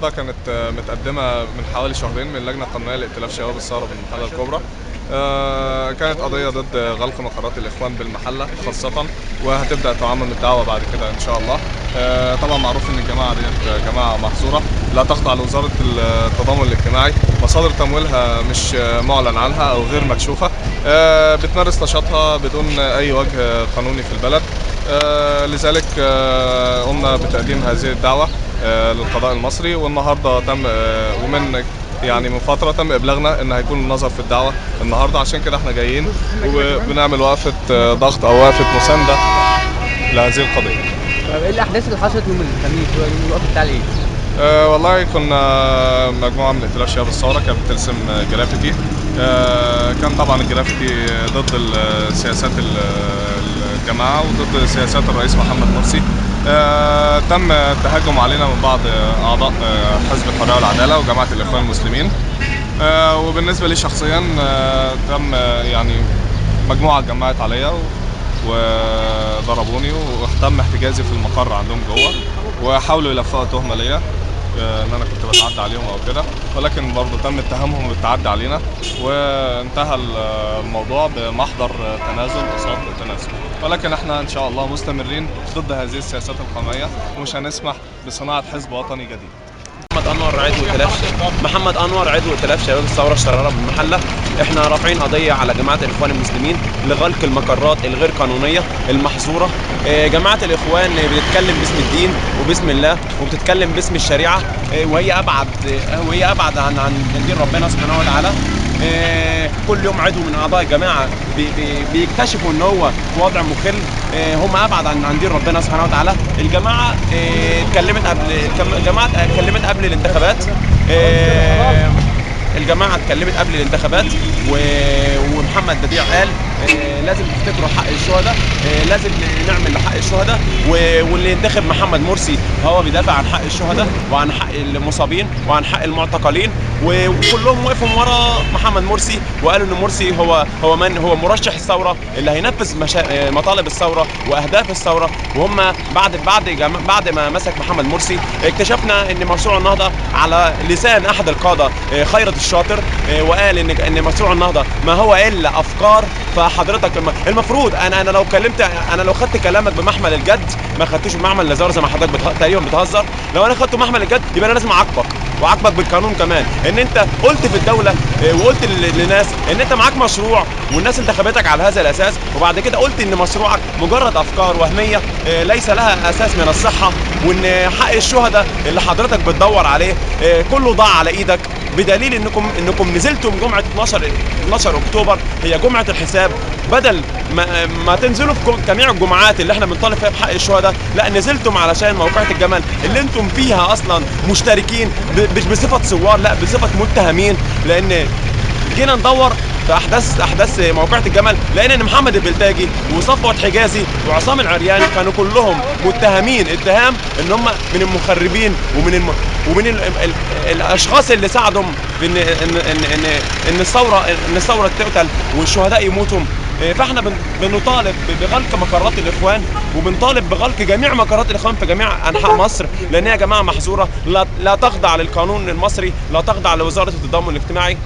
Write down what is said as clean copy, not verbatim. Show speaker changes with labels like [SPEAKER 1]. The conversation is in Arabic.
[SPEAKER 1] النهارده كانت متقدمه من حوالي شهرين من اللجنه القانونيه لائتلاف شباب الثوره بالمحله الكبرى. كانت قضيه ضد غلق مقرات الاخوان بالمحله خاصه، وهتبدا تعمم الدعوه بعد كده ان شاء الله. طبعا معروف ان الجماعه ديت جماعه محظوره لا تخضع لوزاره التضامن الاجتماعي، مصادر تمويلها مش معلن عنها او غير مكشوفه، بتمارس نشاطها بدون اي وجه قانوني في البلد. لذلك قمنا بتقديم هذه الدعوة للقضاء المصري، والنهارده تم من فترة تم إبلاغنا إن هيكون النظر في الدعوة النهارده، عشان كده إحنا جايين وبنعمل وقفة ضغط أو وقفة مساندة لهذه القضية.
[SPEAKER 2] طب ايه الاحداث اللي حصلت يوم الخميس يوم الوقفه بتاع العيد؟
[SPEAKER 1] والله كنا مجموعة من ائتلاف شباب الثورة كانت بترسم جرافيتي. كان طبعا الجرافيتي ضد سياسات الجماعة وضد سياسات الرئيس محمد مرسي. تم التهجم علينا من بعض أعضاء حزب الحرية والعدالة وجماعة الإخوان المسلمين. وبالنسبة لي شخصيا تم مجموعة اتجمعت عليا وضربوني، وتم احتجازي في المقر عندهم جوه، وحاولوا يلفقوا تهمة ليا ان انا كنت بتعدى عليهم او كده، ولكن برضه تم اتهامهم بالتعدي علينا، وانتهى الموضوع بمحضر تنازل قصاد تنازل. ولكن احنا ان شاء الله مستمرين ضد هذه السياسات القمعية، ومش هنسمح بصناعة حزب وطني جديد.
[SPEAKER 3] محمد انور عضو ائتلاف شباب الثوره الشراره بالمحله. احنا رافعين قضيه على جماعه الاخوان المسلمين لغلق المقرات الغير قانونيه المحظوره. جماعه الاخوان بتتكلم باسم الدين وباسم الله وبتتكلم باسم الشريعه، وهي ابعد عن دين ربنا سبحانه وتعالى. كل يوم عضو من اعضاء الجماعه بيكتشفوا ان هو في وضع مخل. هم ابعد عن دين ربنا سبحانه وتعالى. الجماعه اتكلمت قبل الانتخابات. الجماعه اتكلمت قبل الانتخابات ومحمد بديع قال لازم تفتكروا حق الشهداء، لازم نعمل لحق الشهداء، واللي ينتخب محمد مرسي هو بيدافع عن حق الشهداء وعن حق المصابين وعن حق المعتقلين، وكلهم وقفوا ورا محمد مرسي وقالوا ان مرسي هو مرشح الثوره اللي هينفذ مطالب الثوره واهداف الثوره. وهم بعد ما مسك محمد مرسي اكتشفنا ان مشروع النهضه على لسان احد القاده خيرت الشاطر وقال ان مشروع النهضه ما هو الا افكار. فحضرتك المفروض انا لو خدت كلامك بمحمل الجد ما خدتوش بمحمل الهزار زي ما حضرتك تقريبا بتهزر. لو انا خدته محمل الجد يبقى انا لازم اعاقبك وعاقبك بالقانون كمان، ان انت قلت في الدوله وقلت للناس ان انت معاك مشروع والناس انتخبتك على هذا الاساس، وبعد كده قلت ان مشروعك مجرد افكار وهميه ليس لها اساس من الصحه، وان حق الشهداء اللي حضرتك بتدور عليه كله ضاع على ايدك، بدليل انكم نزلتم جمعه 12 اكتوبر هي جمعه الحساب. بدل ما تنزلوا في جميع الجمعات اللي احنا بنطالب فيها بحق الشهداء، لا نزلتم علشان موقعة الجمل اللي انتم فيها اصلا مشتركين مش بصفه ثوار، لا بصفه متهمين. لان جينا ندور في احداث موقعة الجمل لان محمد البلتاجي وصفوت حجازي وعصام العرياني كانوا كلهم متهمين اتهام ان هم من المخربين ومن الاشخاص اللي ساعدهم في ان الثوره تقتل والشهداء يموتوا. فاحنا بنطالب بغلق مقرات الاخوان، وبنطالب بغلق جميع مقرات الاخوان في جميع انحاء مصر، لان هي جماعه محظوره لا تخضع للقانون المصري، لا تخضع لوزاره التضامن الاجتماعي.